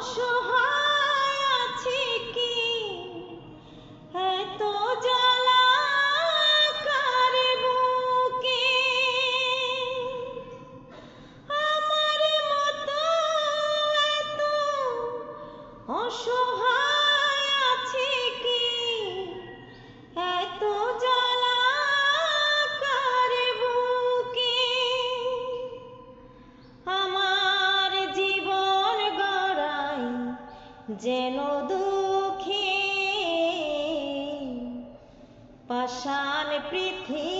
অসহায় আছি কি এত জ্বালা কার বুকে আমার মতো এত অসহায় আছি কি এত জ্বালা কার বুকে আমার জীবন গড়াই যেন দুঃখে পাষাণ পৃথিবী